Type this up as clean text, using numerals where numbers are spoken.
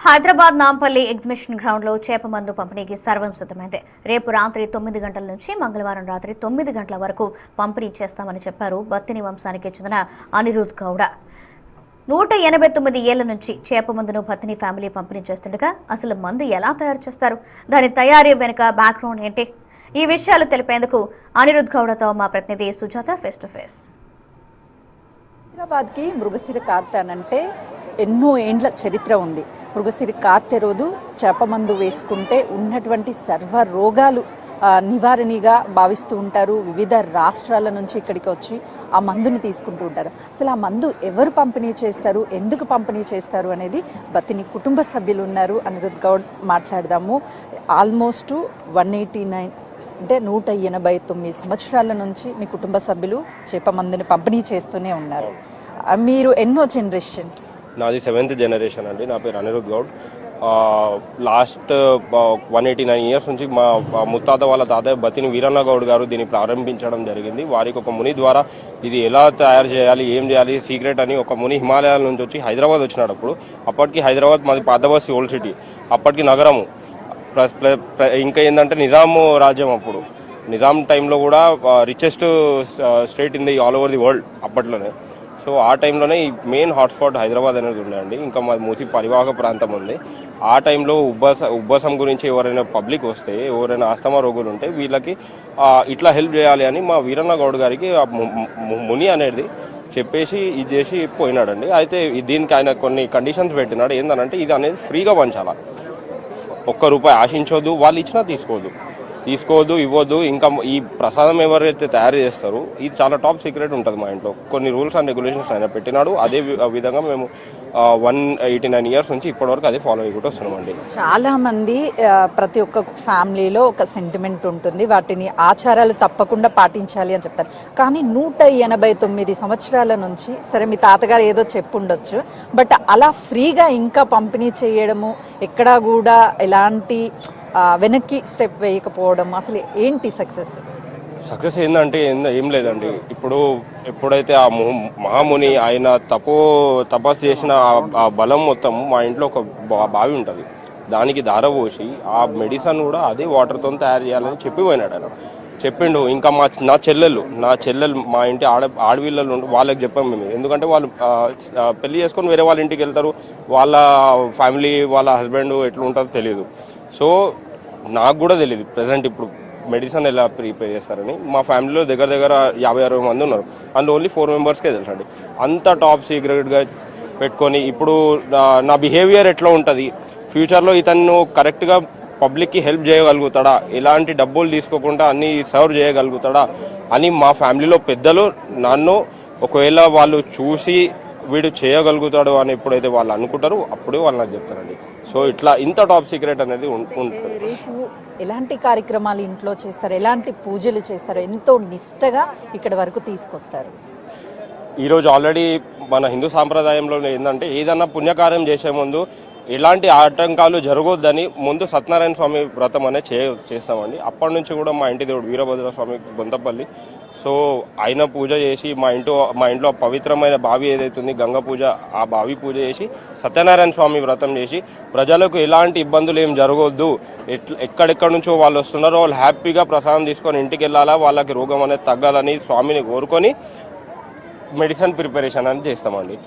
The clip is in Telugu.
హైదరాబాద్ నాంపల్లి ఎగ్జిబిషన్ గ్రౌండ్ లో చేప మందు పంపిణీకి సర్వం సిద్ధమైంది. రేపు రాత్రి 9 గంటల నుంచి మంగళవారం రాత్రి 9 గంటల వరకు పంపిణీ చేస్తామని చెప్పారు బత్తిని వంశానికి చెందిన అనిరుద్ గౌడ. 189 ఏళ్ల నుంచి చేప మందును బత్తిని ఫ్యామిలీ పంపిణీ చేస్తుండగా అసలు మందు ఎలా తయారు చేస్తారు, దాని తయారీ వెనుక బ్యాక్గ్రౌండ్ ఏంటి, ఈ విషయాలు తెలిపేందుకు అనిరుద్ గౌడతో మా ప్రతినిధి Sujatha face to face. Hyderabad కి మృగశిర కార్తె అంటే ఎన్నో ఏండ్ల చరిత్ర ఉంది. మృగశిర కార్తె రోజు చేప మందు వేసుకుంటే ఉన్నటువంటి సర్వ రోగాలు నివారణగా భావిస్తూ ఉంటారు. వివిధ రాష్ట్రాల నుంచి ఇక్కడికి వచ్చి ఆ మందుని తీసుకుంటూ ఉంటారు. అసలు ఆ మందు ఎవరు పంపిణీ చేస్తారు, ఎందుకు పంపిణీ చేస్తారు అనేది బత్తిని కుటుంబ సభ్యులు ఉన్నారు. అనిరుద్ గౌడ్ మాట్లాడదాము. ఆల్మోస్ట్ 189 అంటే 189 సంవత్సరాల నుంచి మీ కుటుంబ సభ్యులు చేప మందుని పంపిణీ చేస్తూనే ఉన్నారు. మీరు ఎన్నో జనరేషన్? నాది 7th జనరేషన్ అండి. నా పేరు అనిరుద్ గౌడ్. లాస్ట్ 189 ఇయర్స్ నుంచి మా ముత్తాత వాళ్ళ తాతయ్య బత్తిని వీరన్న గౌడ్ గారు దీన్ని ప్రారంభించడం జరిగింది. వారికి ఒక ముని ద్వారా ఇది ఎలా తయారు చేయాలి, ఏం చేయాలి సీక్రెట్ అని ఒక ముని హిమాలయాల నుంచి వచ్చి హైదరాబాద్ వచ్చినప్పుడు, అప్పటికి హైదరాబాద్ మాది పాతబస్తీ ఓల్డ్ సిటీ, అప్పటికి నగరము. ఇంకా ఏంటంటే నిజాము రాజ్యం. అప్పుడు నిజాం టైంలో కూడా richest state in the all over the world అప్పట్లోనే. సో ఆ టైంలోనే ఈ మెయిన్ హాట్స్పాట్ హైదరాబాద్ అనేది ఉండండి. ఇంకా మాది మూసి పరివాహక ప్రాంతం ఉంది. ఆ టైంలో ఉబ్బసం గురించి ఎవరైనా పబ్లిక్ వస్తే, ఎవరైనా ఆస్తమా రోగులు ఉంటే వీళ్ళకి ఇట్లా హెల్ప్ చేయాలి అని మా వీరన్న గౌడ్ గారికి ముని అనేది చెప్పేసి ఇది చేసి పోయినాడండి. అయితే దీనికి ఆయన కొన్ని కండిషన్స్ పెట్టినాడు. ఏంటంటే ఇది అనేది ఫ్రీగా పంచాలా, ₹1 ఆశించవద్దు, వాళ్ళు ఇచ్చినా తీసుకోవద్దు, ఇవ్వద్దు. ఇంకా ఈ ప్రసాదం ఎవరైతే తయారు చేస్తారో ఇది చాలా టాప్ సీక్రెట్ ఉంటుంది. మా ఇంట్లో కొన్ని రూల్స్ అండ్ రెగ్యులేషన్స్ ఆయన పెట్టినాడు. అదే విధంగా మేము 189 ఇయర్స్ నుంచి ఇప్పటివరకు అదే ఫాలో అయ్యి వస్తున్నామండి. చాలా మంది ప్రతి ఒక్క ఫ్యామిలీలో ఒక సెంటిమెంట్ ఉంటుంది, వాటిని ఆచారాలు తప్పకుండా పాటించాలి అని చెప్తారు. కానీ 189 సంవత్సరాల నుంచి, సరే మీ తాతగారు ఏదో చెప్పుండొచ్చు, బట్ అలా ఫ్రీగా ఇంకా పంపిణీ చేయడము, ఎక్కడా కూడా ఎలాంటి వెనక్కి స్టెప్ వేయకపోవడం, అసలు ఏంటి సక్సెస్ ఏంటంటే ఏం లేదండి. ఎప్పుడైతే ఆ మహాముని ఆయన తపస్సు చేసిన ఆ బలం మొత్తం మా ఇంట్లో ఒక బావి ఉంటుంది, దానికి దారపోసి ఆ మెడిసిన్ కూడా అదే వాటర్తో తయారు చేయాలని చెప్పిపోయినాడు ఆయన. చెప్పిండు. ఇంకా నా చెల్లెలు మా ఇంటి ఆడవిళ్ళలు వాళ్ళకి చెప్పాము మేము. ఎందుకంటే వాళ్ళు పెళ్లి చేసుకొని వేరే వాళ్ళ ఇంటికి వెళ్తారు, వాళ్ళ ఫ్యామిలీ వాళ్ళ హస్బెండ్ ఎట్లా ఉంటుందో తెలియదు. సో నాకు కూడా తెలియదు ప్రజెంట్ ఇప్పుడు మెడిసిన్ ఎలా ప్రిపేర్ చేస్తారని. మా ఫ్యామిలీలో దగ్గర 50-60 మంది ఉన్నారు, అందులో ఓన్లీ 4 మెంబర్స్కే తెలుసండి. అంత టాప్ సీక్రెట్గా పెట్టుకొని ఇప్పుడు నా బిహేవియర్ ఎట్లా ఉంటుంది, ఫ్యూచర్లో ఇతను కరెక్ట్గా పబ్లిక్కి హెల్ప్ చేయగలుగుతాడా, ఎలాంటి డబ్బులు తీసుకోకుండా అన్నీ సర్వ్ చేయగలుగుతాడా అని మా ఫ్యామిలీలో పెద్దలు నన్ను ఒకవేళ వాళ్ళు చూసి వీడు చేయగలుగుతాడు అని ఎప్పుడైతే వాళ్ళు అనుకుంటారో అప్పుడే వాళ్ళు నాకు చెప్తారండి. సో ఇట్లా ఇంత టాప్ సీక్రెట్ అనేది ఉంటుంది. రేపు ఎలాంటి కార్యక్రమాలు ఇంట్లో చేస్తారు, ఎలాంటి పూజలు చేస్తారు, ఎంతో నిష్టగా ఇక్కడ వరకు తీసుకొస్తారు? ఈరోజు ఆల్రెడీ మన హిందూ సాంప్రదాయంలో ఏంటంటే ఏదన్నా పుణ్యకార్యం చేసే ముందు ఎలాంటి ఆటంకాలు జరగొద్దని ముందు సత్యనారాయణ స్వామి వ్రతం అనేది చేస్తామండి. అప్పటి నుంచి కూడా మా ఇంటి దేవుడు వీరభద్ర స్వామి బొంతపల్లి, సో ఆయన పూజ చేసి మా ఇంట్లో పవిత్రమైన బావి ఏదైతుంది గంగ పూజ, ఆ బావి పూజ చేసి సత్యనారాయణ స్వామి వ్రతం చేసి ప్రజలకు ఎలాంటి ఇబ్బందులు ఏం జరగొద్దు, ఎక్కడెక్కడి నుంచో వాళ్ళు వస్తున్నారో వాళ్ళు హ్యాపీగా ప్రసాదం తీసుకొని ఇంటికి వెళ్ళాలా, వాళ్ళకి రోగం అనేది తగ్గాలని స్వామిని కోరుకొని మెడిసిన్ ప్రిపరేషన్ అనేది చేస్తామండి.